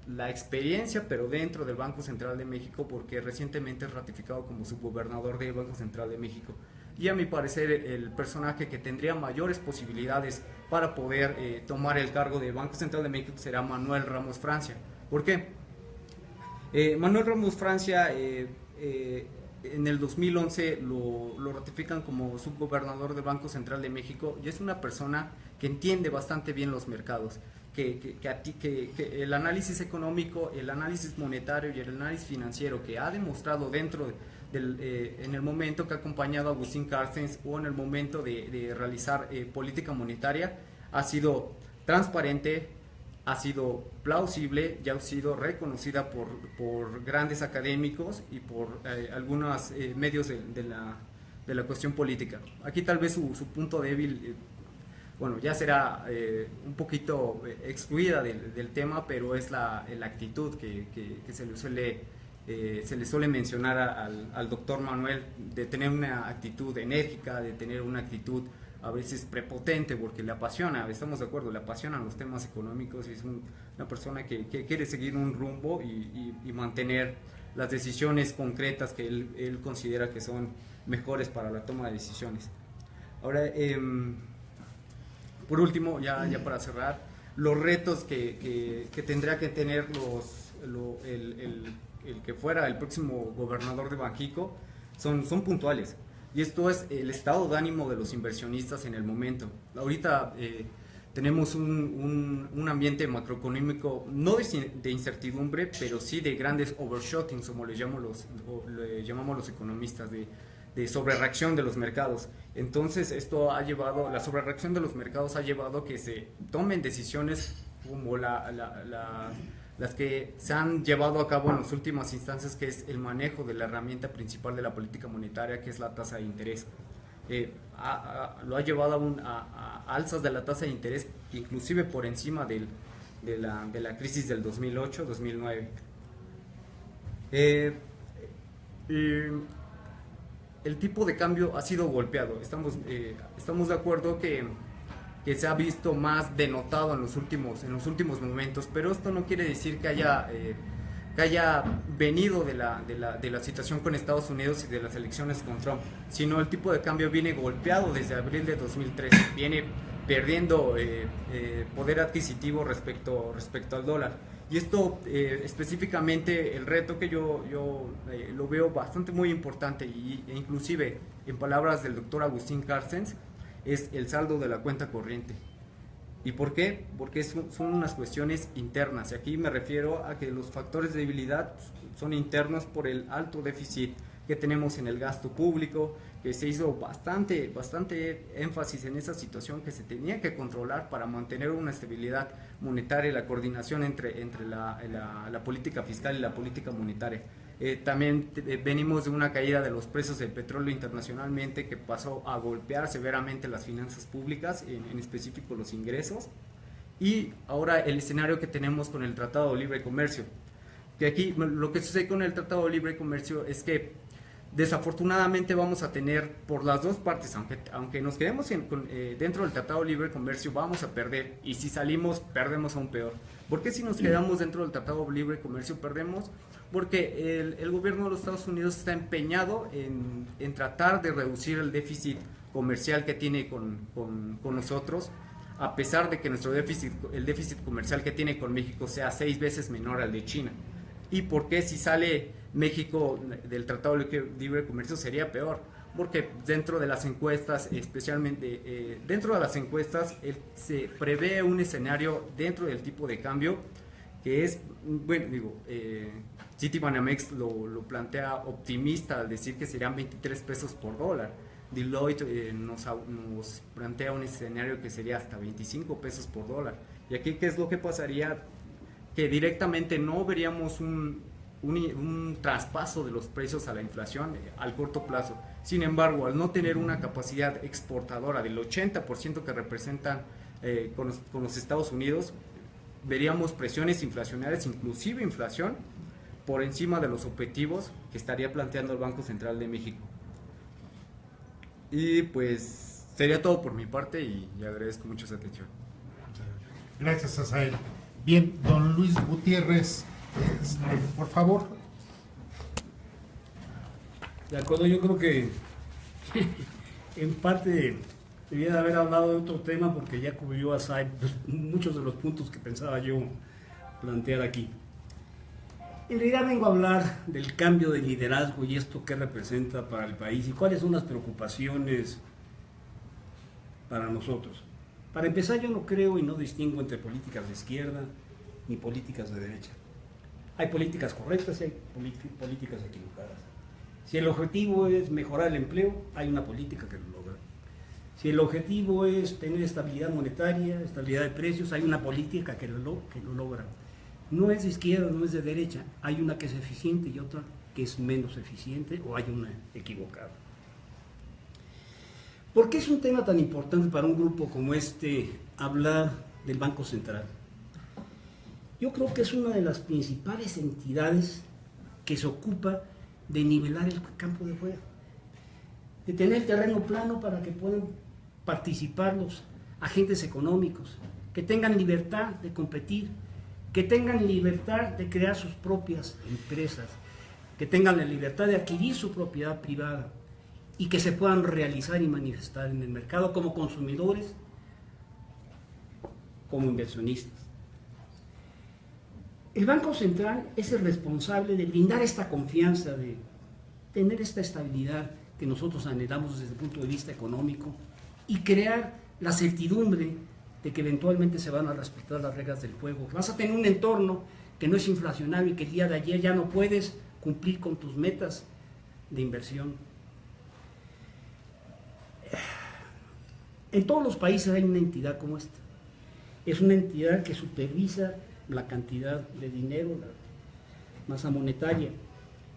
la experiencia, pero dentro del Banco Central de México, porque recientemente es ratificado como subgobernador del Banco Central de México. Y a mi parecer, el personaje que tendría mayores posibilidades para poder tomar el cargo del Banco Central de México será Manuel Ramos Francia. ¿Por qué? Manuel Ramos Francia en el 2011 lo ratifican como subgobernador del Banco Central de México, y es una persona que entiende bastante bien los mercados, que el análisis económico, el análisis monetario y el análisis financiero que ha demostrado dentro en el momento que ha acompañado a Agustín Carstens o en el momento de realizar política monetaria, ha sido transparente, ha sido plausible y ha sido reconocida por grandes académicos y por algunos medios de la cuestión política. Aquí tal vez su punto débil, bueno, ya será un poquito excluida del tema, pero es la actitud que se le suele mencionar al doctor Manuel, de tener una actitud enérgica, de tener una actitud a veces prepotente, porque le apasiona, estamos de acuerdo, le apasionan los temas económicos, y es una persona que quiere seguir un rumbo y mantener las decisiones concretas que él considera que son mejores para la toma de decisiones. Ahora, por último, ya para cerrar, los retos que tendría que tener el que fuera el próximo gobernador de Banxico son puntuales. Y esto es el estado de ánimo de los inversionistas en el momento. Ahorita tenemos un ambiente macroeconómico no de incertidumbre, pero sí de grandes overshootings, como le llamamos los economistas, de sobrereacción de los mercados. Entonces la sobrereacción de los mercados ha llevado a que se tomen decisiones como las que se han llevado a cabo en las últimas instancias, que es el manejo de la herramienta principal de la política monetaria, que es la tasa de interés. Lo ha llevado a alzas de la tasa de interés, inclusive por encima de la crisis del 2008-2009. El tipo de cambio ha sido golpeado. Estamos de acuerdo que que se ha visto más denotado en los últimos momentos, pero esto no quiere decir que haya venido de la situación con Estados Unidos y de las elecciones con Trump, sino el tipo de cambio viene golpeado desde abril de 2013, viene perdiendo poder adquisitivo respecto al dólar. Y esto específicamente el reto que yo lo veo bastante muy importante e inclusive en palabras del doctor Agustín Carstens es el saldo de la cuenta corriente. ¿Y por qué? Porque son unas cuestiones internas y aquí me refiero a que los factores de debilidad son internos por el alto déficit que tenemos en el gasto público, que se hizo bastante énfasis en esa situación que se tenía que controlar para mantener una estabilidad monetaria y la coordinación entre la política fiscal y la política monetaria. También venimos de una caída de los precios del petróleo internacionalmente que pasó a golpear severamente las finanzas públicas, en específico los ingresos, y ahora el escenario que tenemos con el Tratado de Libre Comercio, que aquí lo que sucede con el Tratado de Libre Comercio es que desafortunadamente vamos a tener por las dos partes, aunque nos quedemos dentro del Tratado de Libre Comercio vamos a perder, y si salimos perdemos aún peor. ¿Por qué si nos quedamos dentro del Tratado de Libre Comercio perdemos? Porque el gobierno de los Estados Unidos está empeñado en tratar de reducir el déficit comercial que tiene con nosotros, a pesar de que el déficit comercial que tiene con México sea 6 veces menor al de China. ¿Y por qué si sale México del Tratado de Libre Comercio sería peor? Porque dentro de las encuestas, especialmente dentro de las encuestas, se prevé un escenario dentro del tipo de cambio que es, bueno, Citibanamex lo plantea optimista al decir que serían 23 pesos por dólar. Deloitte nos plantea un escenario que sería hasta 25 pesos por dólar. Y aquí, ¿qué es lo que pasaría? Que directamente no veríamos un traspaso de los precios a la inflación al corto plazo. Sin embargo, al no tener una capacidad exportadora del 80% que representan con los Estados Unidos, veríamos presiones inflacionarias, inclusive inflación, por encima de los objetivos que estaría planteando el Banco Central de México. Y pues sería todo por mi parte y agradezco mucho su atención. Gracias, Asael. Bien, don Luis Gutiérrez, por favor. De acuerdo, yo creo que en parte debía de haber hablado de otro tema porque ya cubrió Asael muchos de los puntos que pensaba yo plantear aquí. En realidad vengo a hablar del cambio de liderazgo y esto qué representa para el país y cuáles son las preocupaciones para nosotros. Para empezar, yo no creo y no distingo entre políticas de izquierda ni políticas de derecha. Hay políticas correctas y hay políticas equivocadas. Si el objetivo es mejorar el empleo, hay una política que lo logra. Si el objetivo es tener estabilidad monetaria, estabilidad de precios, hay una política que lo logra. No es de izquierda, no es de derecha. Hay una que es eficiente y otra que es menos eficiente o hay una equivocada. ¿Por qué es un tema tan importante para un grupo como este hablar del Banco Central? Yo creo que es una de las principales entidades que se ocupa de nivelar el campo de juego, de tener terreno plano para que puedan participar los agentes económicos, que tengan libertad de competir, que tengan libertad de crear sus propias empresas, que tengan la libertad de adquirir su propiedad privada y que se puedan realizar y manifestar en el mercado como consumidores, como inversionistas. El Banco Central es el responsable de brindar esta confianza, de tener esta estabilidad que nosotros anhelamos desde el punto de vista económico y crear la certidumbre de que eventualmente se van a respetar las reglas del juego. Vas a tener un entorno que no es inflacionario y que el día de ayer ya no puedes cumplir con tus metas de inversión. En todos los países hay una entidad como esta. Es una entidad que supervisa la cantidad de dinero, la masa monetaria.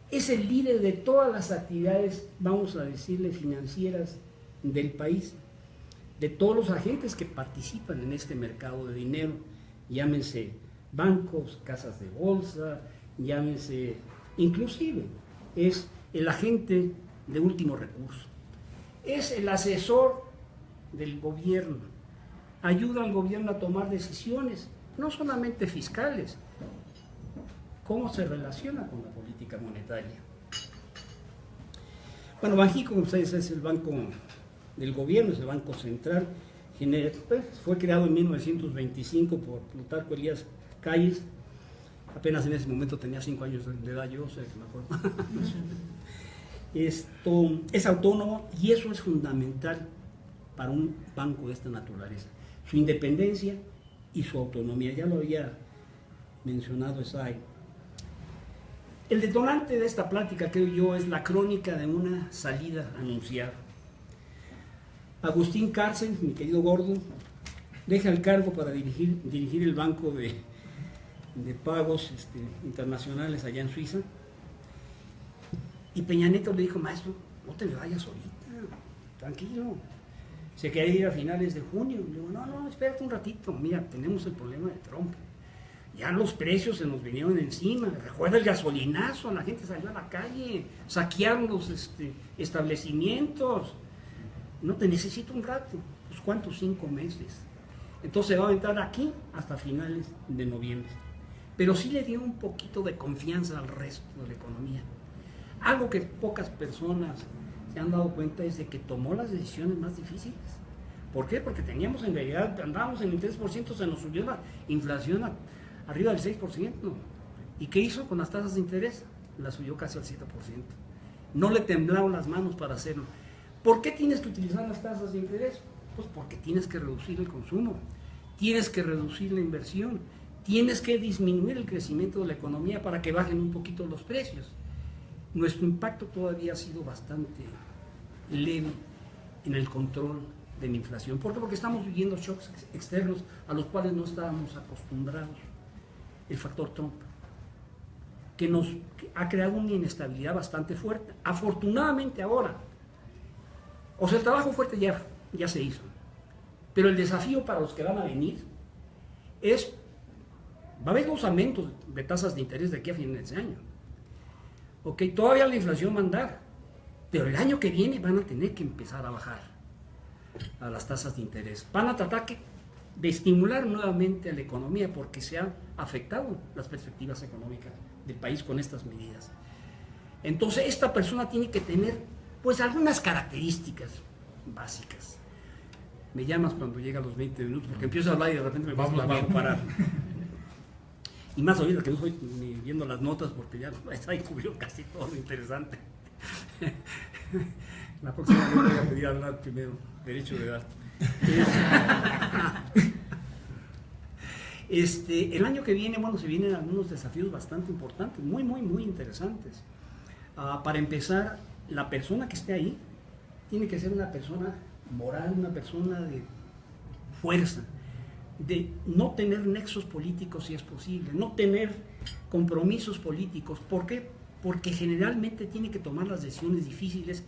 Es el líder de todas las actividades, vamos a decirle, financieras del país, de todos los agentes que participan en este mercado de dinero, llámense bancos, casas de bolsa, llámense, inclusive, es el agente de último recurso, es el asesor del gobierno, ayuda al gobierno a tomar decisiones, no solamente fiscales. ¿Cómo se relaciona con la política monetaria? Bueno, Banxico, como ustedes saben, es el banco del gobierno, es el banco central. Fue creado en 1925 por Plutarco Elías Calles. Apenas en ese momento tenía 5 años de edad yo, o sea que me acuerdo. Esto es autónomo y eso es fundamental para un banco de esta naturaleza. Su independencia y su autonomía, ya lo había mencionado Esai. El detonante de esta plática, creo yo, es la crónica de una salida anunciada. Agustín Cárcel, mi querido Gordo, deja el cargo para dirigir el banco de pagos internacionales allá en Suiza. Y Peña Nieto le dijo, maestro, no te me vayas ahorita, tranquilo. Se quería ir a finales de junio. Le digo, no, espérate un ratito, mira, tenemos el problema de Trump. Ya los precios se nos vinieron encima. Recuerda el gasolinazo, la gente salió a la calle, saquearon los establecimientos. No, te necesito un rato. Pues ¿cuántos? 5 meses. Entonces va a entrar aquí hasta finales de noviembre. Pero sí le dio un poquito de confianza al resto de la economía. Algo que pocas personas se han dado cuenta es de que tomó las decisiones más difíciles. ¿Por qué? Porque teníamos en realidad, andábamos en el 3%, se nos subió la inflación arriba del 6%. ¿Y qué hizo con las tasas de interés? La subió casi al 7%. No le temblaron las manos para hacerlo. ¿Por qué tienes que utilizar las tasas de interés? Pues porque tienes que reducir el consumo, tienes que reducir la inversión, tienes que disminuir el crecimiento de la economía para que bajen un poquito los precios. Nuestro impacto todavía ha sido bastante leve en el control de la inflación. ¿Por qué? Porque estamos viviendo shocks externos a los cuales no estábamos acostumbrados. El factor Trump, que nos ha creado una inestabilidad bastante fuerte. Afortunadamente ahora, o sea, el trabajo fuerte ya se hizo, pero el desafío para los que van a venir es, va a haber 2 aumentos de tasas de interés de aquí a finales de año. Ok, todavía la inflación va a andar, pero el año que viene van a tener que empezar a bajar a las tasas de interés. Van a tratar de estimular nuevamente a la economía porque se han afectado las perspectivas económicas del país con estas medidas. Entonces esta persona tiene que tener pues algunas características básicas. Me llamas cuando llega a los 20 minutos porque empiezo a hablar y de repente me vamos a parar. Y más ahorita que no estoy ni viendo las notas porque ya ahí cubrió casi todo lo interesante. La próxima vez voy a pedir hablar primero, derecho de edad. El año que viene, bueno, se vienen algunos desafíos bastante importantes, muy interesantes. Para empezar, la persona que esté ahí tiene que ser una persona moral, una persona de fuerza, de no tener nexos políticos si es posible, no tener compromisos políticos. ¿Por qué? Porque generalmente tiene que tomar las decisiones difíciles,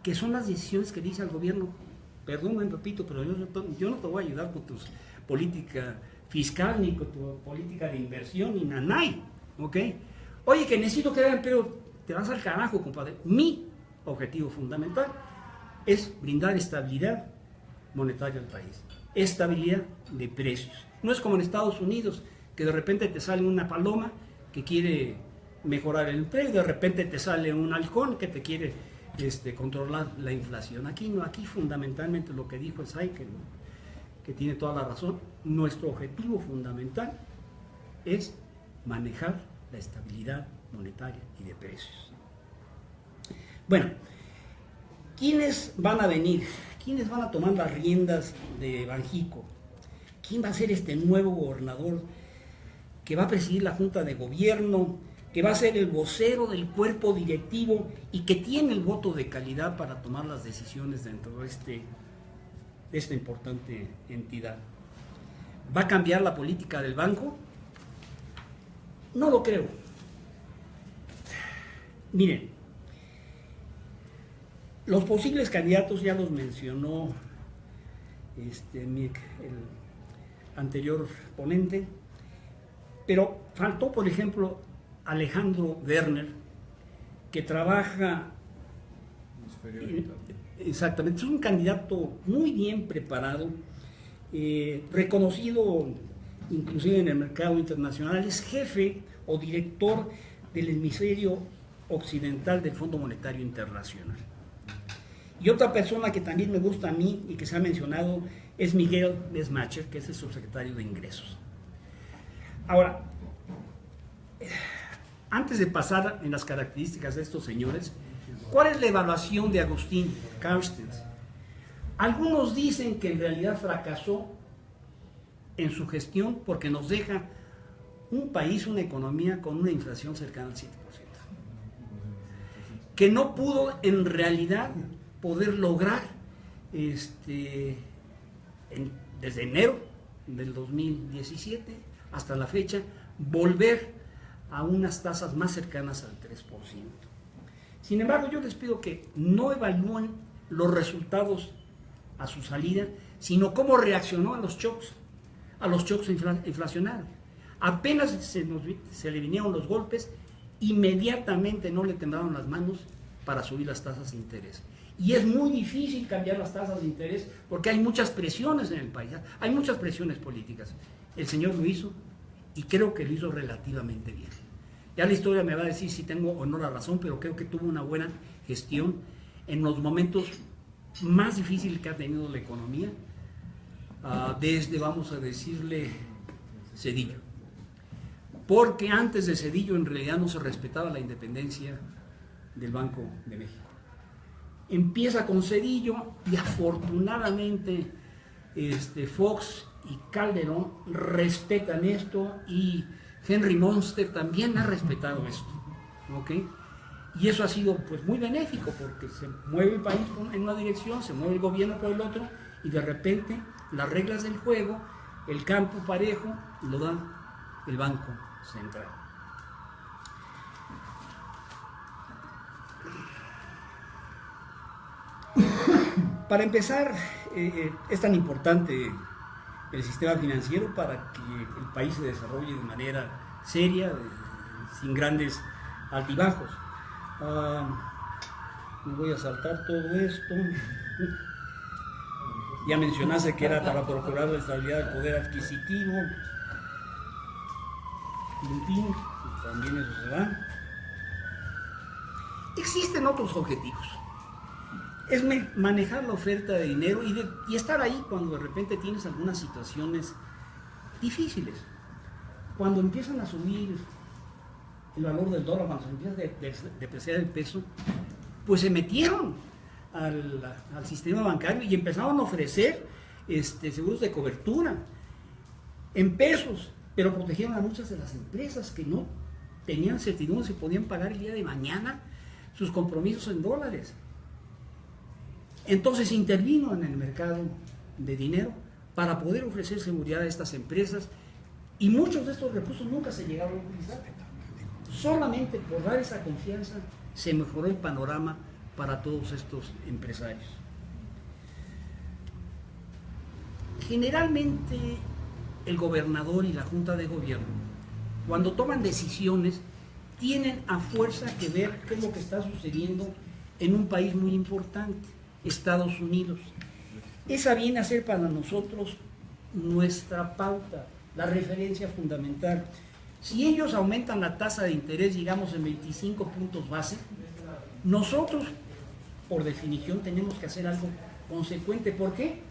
que son las decisiones que dice al gobierno, perdón, repito, pero yo no te voy a ayudar con tu política fiscal, ni con tu política de inversión, ni nanay, ¿ok? Oye, que necesito que hagan, pero te vas al carajo, compadre. Mi objetivo fundamental es brindar estabilidad monetaria al país, estabilidad de precios. No es como en Estados Unidos, que de repente te sale una paloma que quiere mejorar el empleo, de repente te sale un halcón que te quiere controlar la inflación. Aquí no, aquí fundamentalmente lo que dijo Esai, que tiene toda la razón, nuestro objetivo fundamental es manejar la estabilidad monetaria y de precios. Bueno, ¿quiénes van a venir? ¿Quiénes van a tomar las riendas de Banxico? ¿Quién va a ser este nuevo gobernador que va a presidir la Junta de Gobierno, que va a ser el vocero del cuerpo directivo y que tiene el voto de calidad para tomar las decisiones dentro de esta importante entidad? ¿Va a cambiar la política del banco? No lo creo. Miren, los posibles candidatos ya los mencionó el anterior ponente, pero faltó, por ejemplo, Alejandro Werner, que trabaja, exactamente, es un candidato muy bien preparado, reconocido inclusive en el mercado internacional, es jefe o director del hemisferio occidental del Fondo Monetario Internacional. Y otra persona que también me gusta a mí y que se ha mencionado es Miguel Mesmacher, que es el subsecretario de Ingresos. Ahora, antes de pasar en las características de estos señores, ¿cuál es la evaluación de Agustín Carstens? Algunos dicen que en realidad fracasó en su gestión porque nos deja un país, una economía con una inflación cercana al 7%. Que no pudo en realidad poder lograr desde enero del 2017 hasta la fecha volver a unas tasas más cercanas al 3%. Sin embargo, yo les pido que no evalúen los resultados a su salida, sino cómo reaccionó a los shocks inflacionarios. Apenas se le vinieron los golpes, inmediatamente no le temblaron las manos para subir las tasas de interés. Y es muy difícil cambiar las tasas de interés porque hay muchas presiones en el país, hay muchas presiones políticas. El señor lo hizo y creo que lo hizo relativamente bien. Ya la historia me va a decir si tengo o no la razón, pero creo que tuvo una buena gestión en los momentos más difíciles que ha tenido la economía, desde, vamos a decirle, Zedillo. Porque antes de Zedillo en realidad no se respetaba la independencia del Banco de México. Empieza con Zedillo y afortunadamente Fox y Calderón respetan esto y Henry Monster también ha respetado esto, ¿ok? Y eso ha sido pues muy benéfico porque se mueve el país en una dirección, se mueve el gobierno por el otro y de repente las reglas del juego, el campo parejo, lo da el Banco Central. Para empezar, es tan importante el sistema financiero para que el país se desarrolle de manera seria, sin grandes altibajos. Me voy a saltar todo esto. Ya mencionaste que era para procurar la estabilidad del poder adquisitivo. También eso se va. Existen otros objetivos. Es manejar la oferta de dinero y estar ahí cuando de repente tienes algunas situaciones difíciles. Cuando empiezan a subir el valor del dólar, cuando se empieza a depreciar el peso, pues se metieron al sistema bancario y empezaron a ofrecer seguros de cobertura en pesos, pero protegieron a muchas de las empresas que no tenían certidumbre si podían pagar el día de mañana sus compromisos en dólares. Entonces intervino en el mercado de dinero para poder ofrecer seguridad a estas empresas y muchos de estos recursos nunca se llegaron a utilizar. Solamente por dar esa confianza se mejoró el panorama para todos estos empresarios. Generalmente el gobernador y la junta de gobierno, cuando toman decisiones, tienen a fuerza que ver qué es lo que está sucediendo en un país muy importante, Estados Unidos. Esa viene a ser para nosotros nuestra pauta, la referencia fundamental. Si ellos aumentan la tasa de interés, digamos, en 25 puntos base, nosotros, por definición, tenemos que hacer algo consecuente. ¿Por qué?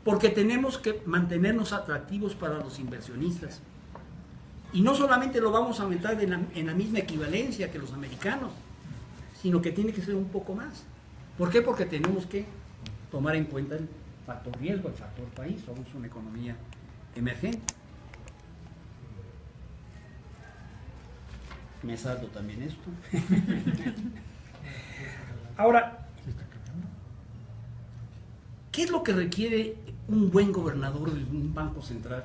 Porque tenemos que mantenernos atractivos para los inversionistas. Y no solamente lo vamos a aumentar en la misma equivalencia que los americanos, sino que tiene que ser un poco más. ¿Por qué? Porque tenemos que tomar en cuenta el factor riesgo, el factor país. Somos una economía emergente. Me salto también esto. Ahora, ¿qué es lo que requiere un buen gobernador de un banco central?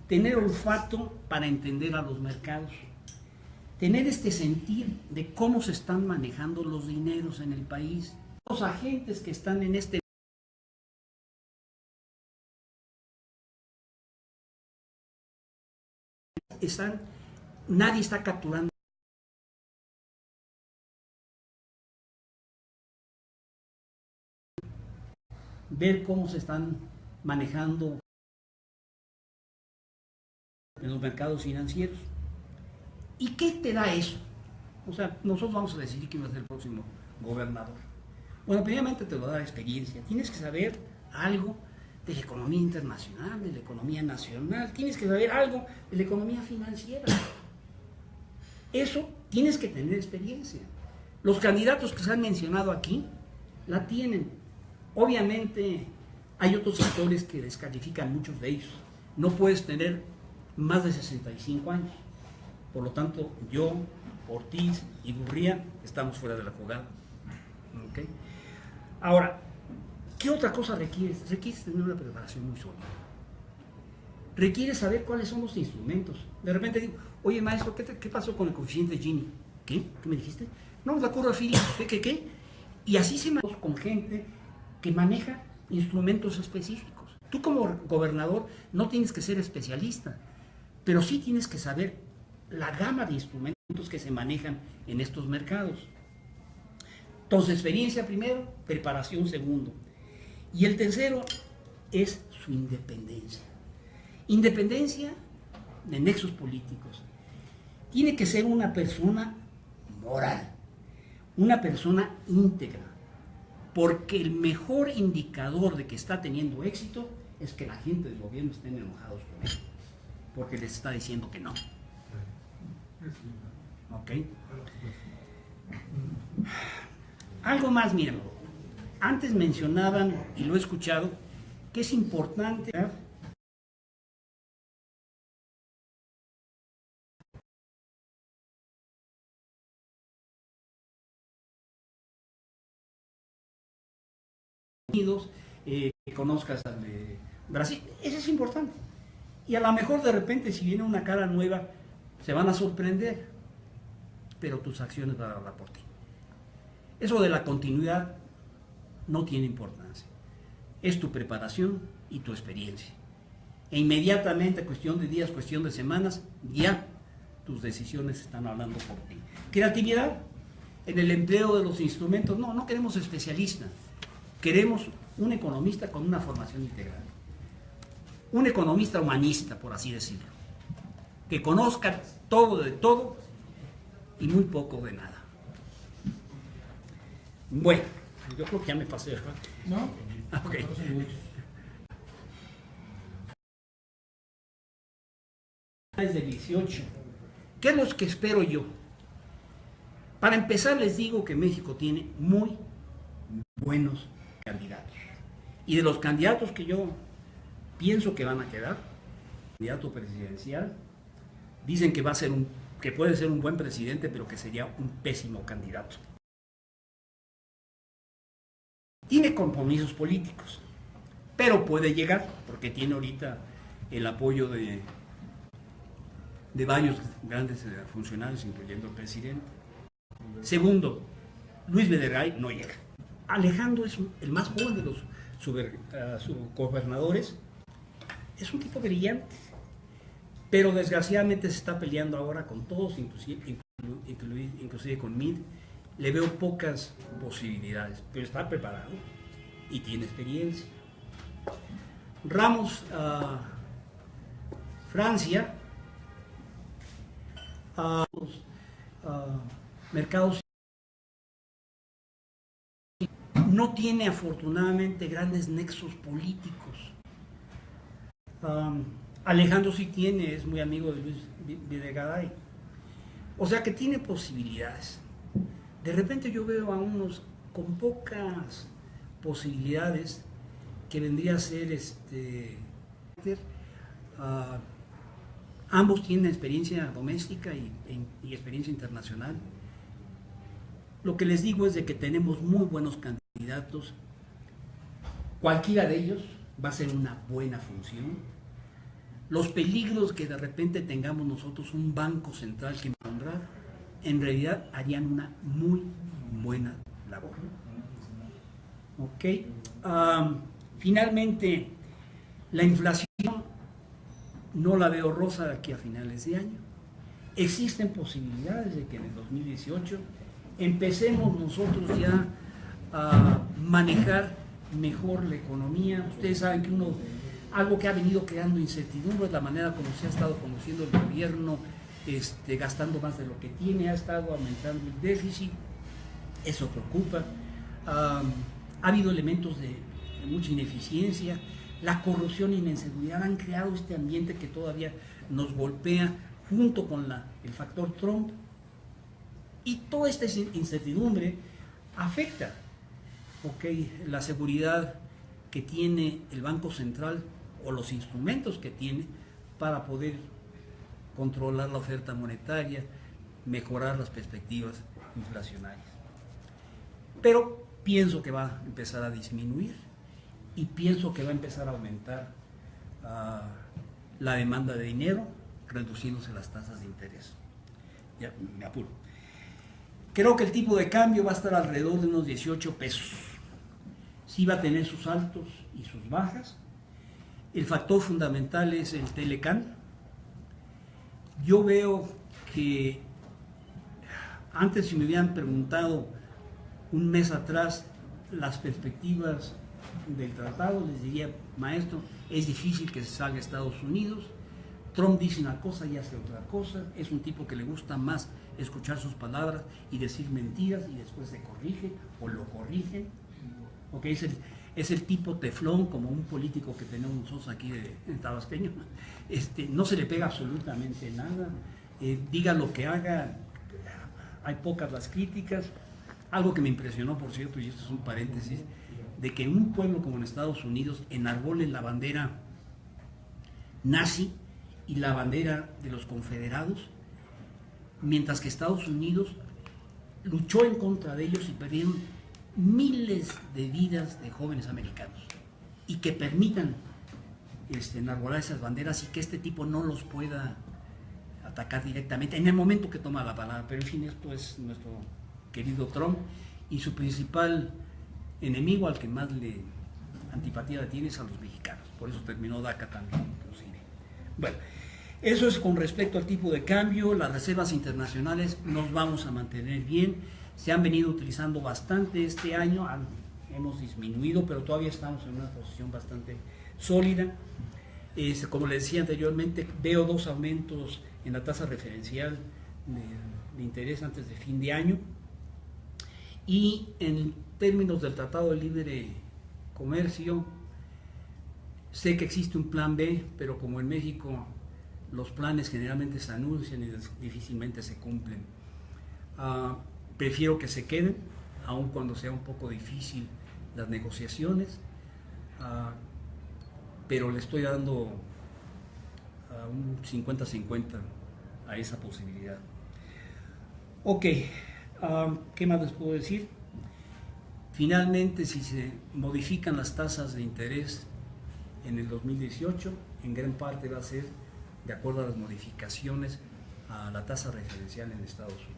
Tener olfato para entender a los mercados, tener este sentir de cómo se están manejando los dineros en el país. Los agentes que están en este nadie está capturando ver cómo se están manejando en los mercados financieros. ¿Y qué te da eso? O sea, nosotros vamos a decidir quién va a ser el próximo gobernador. Bueno, primeramente te lo da experiencia. Tienes que saber algo de la economía internacional, de la economía nacional. Tienes que saber algo de la economía financiera. Eso tienes que tener experiencia. Los candidatos que se han mencionado aquí la tienen. Obviamente hay otros sectores que descalifican muchos de ellos. No puedes tener más de 65 años. Por lo tanto, yo, Ortiz y Gurría estamos fuera de la jugada. ¿Okay? Ahora, ¿qué otra cosa requieres? Requieres tener una preparación muy sólida. Requieres saber cuáles son los instrumentos. De repente digo, oye maestro, ¿qué pasó con el coeficiente Gini? ¿Qué? ¿Qué me dijiste? No, la curva Phillips. ¿Qué? Y así se maneja con gente que maneja instrumentos específicos. Tú como gobernador no tienes que ser especialista, pero sí tienes que saber la gama de instrumentos que se manejan en estos mercados. Entonces, experiencia primero, preparación segundo. Y el tercero es su independencia. Independencia de nexos políticos. Tiene que ser una persona moral, una persona íntegra, porque el mejor indicador de que está teniendo éxito es que la gente del gobierno estén enojados con él, porque les está diciendo que no. ¿Ok? Algo más, miren, antes mencionaban, y lo he escuchado, que es importante que conozcas al de Brasil, eso es importante. Y a lo mejor de repente si viene una cara nueva, se van a sorprender, pero tus acciones van a hablar por ti. Eso de la continuidad no tiene importancia. Es tu preparación y tu experiencia. E inmediatamente, cuestión de días, cuestión de semanas, ya tus decisiones están hablando por ti. Creatividad en el empleo de los instrumentos. No queremos especialistas. Queremos un economista con una formación integral. Un economista humanista, por así decirlo. Que conozca todo de todo y muy poco de nada. Bueno, yo creo que ya me pasé, ¿verdad? ¿No? Ok. Desde 18. ¿Qué es lo que espero yo? Para empezar les digo que México tiene muy buenos candidatos. Y de los candidatos que yo pienso que van a quedar, candidato presidencial, dicen que va a ser que puede ser un buen presidente, pero que sería un pésimo candidato. Tiene compromisos políticos, pero puede llegar, porque tiene ahorita el apoyo de varios grandes funcionarios, incluyendo el presidente. Segundo, Luis Videgaray no llega. Alejandro es el más joven de los subgobernadores. Es un tipo brillante, pero desgraciadamente se está peleando ahora con todos, inclusive con Mid. Le veo pocas posibilidades, pero está preparado y tiene experiencia. Ramos, Francia, mercados, no tiene afortunadamente grandes nexos políticos. Alejandro sí tiene, es muy amigo de Luis Videgaray. O sea que tiene posibilidades. De repente yo veo a unos con pocas posibilidades, que vendría a ser ambos tienen experiencia doméstica y experiencia internacional. Lo que les digo es de que tenemos muy buenos candidatos. Cualquiera de ellos va a ser una buena función. Los peligros que de repente tengamos nosotros un banco central que nombrar, en realidad harían una muy buena labor. Ok. Finalmente, la inflación no la veo rosa de aquí a finales de año. Existen posibilidades de que en el 2018 empecemos nosotros ya a manejar mejor la economía. Ustedes saben que algo que ha venido creando incertidumbre es la manera como se ha estado conduciendo el gobierno, gastando más de lo que tiene, ha estado aumentando el déficit, eso preocupa. Ha habido elementos de mucha ineficiencia, la corrupción y la inseguridad han creado este ambiente que todavía nos golpea junto con el factor Trump, y toda esta incertidumbre afecta la seguridad que tiene el Banco Central o los instrumentos que tiene para poder controlar la oferta monetaria, mejorar las perspectivas inflacionarias. Pero pienso que va a empezar a disminuir y pienso que va a empezar a aumentar la demanda de dinero, reduciéndose las tasas de interés. Ya me apuro. Creo que el tipo de cambio va a estar alrededor de unos 18 pesos. Sí va a tener sus altos y sus bajas. El factor fundamental es el Telecan. Yo veo que antes, si me hubieran preguntado un mes atrás las perspectivas del tratado, les diría, maestro, es difícil que se salga a Estados Unidos. Trump dice una cosa y hace otra cosa. Es un tipo que le gusta más escuchar sus palabras y decir mentiras y después se corrige o lo corrigen. Es el tipo teflón, como un político que tenemos nosotros aquí en tabasqueño. No se le pega absolutamente nada. Diga lo que haga, hay pocas las críticas. Algo que me impresionó, por cierto, y esto es un paréntesis, de que un pueblo como en Estados Unidos enarbolen la bandera nazi y la bandera de los confederados, mientras que Estados Unidos luchó en contra de ellos y perdieron miles de vidas de jóvenes americanos, y que permitan enarbolar esas banderas y que este tipo no los pueda atacar directamente en el momento que toma la palabra. Pero en fin, esto es nuestro querido Trump, y su principal enemigo, al que más antipatía le tiene, es a los mexicanos. Por eso terminó DACA también, inclusive. Bueno, eso es con respecto al tipo de cambio. Las reservas internacionales nos vamos a mantener bien. Se han venido utilizando bastante este año, hemos disminuido, pero todavía estamos en una posición bastante sólida. Como les decía anteriormente, veo 2 aumentos en la tasa referencial de interés antes de fin de año. Y en términos del Tratado de Libre Comercio, sé que existe un plan B, pero como en México los planes generalmente se anuncian y difícilmente se cumplen, prefiero que se queden, aun cuando sea un poco difícil las negociaciones, pero le estoy dando un 50-50 a esa posibilidad. Ok, ¿qué más les puedo decir? Finalmente, si se modifican las tasas de interés en el 2018, en gran parte va a ser de acuerdo a las modificaciones a la tasa referencial en Estados Unidos.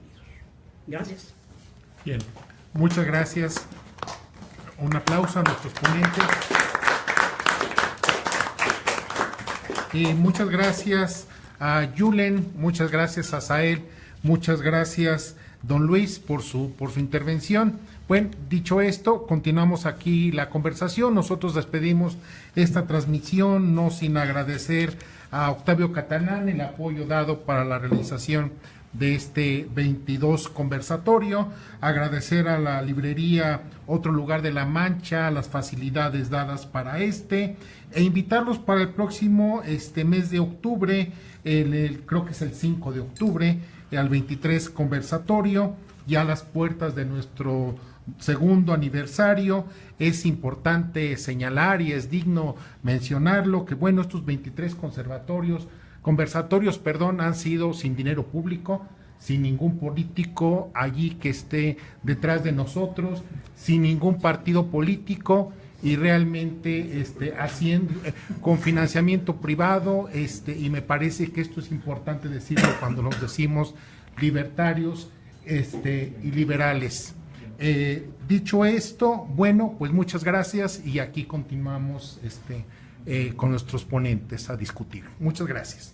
Gracias. Bien, muchas gracias. Un aplauso a nuestros ponentes. Y muchas gracias a Yulen, muchas gracias a Sael, muchas gracias don Luis por su intervención. Bueno, dicho esto, continuamos aquí la conversación. Nosotros despedimos esta transmisión, no sin agradecer a Octavio Catalán el apoyo dado para la realización de este 22 conversatorio, agradecer a la librería Otro Lugar de la Mancha las facilidades dadas para e invitarlos para el próximo mes de octubre, creo que es el 5 de octubre, al 23 conversatorio, ya a las puertas de nuestro segundo aniversario. Es importante señalar y es digno mencionarlo que bueno, estos 23 conversatorios, han sido sin dinero público, sin ningún político allí que esté detrás de nosotros, sin ningún partido político y realmente haciendo con financiamiento privado, y me parece que esto es importante decirlo cuando nos decimos libertarios y liberales. Dicho esto, bueno, pues muchas gracias y aquí continuamos con nuestros ponentes a discutir. Muchas gracias.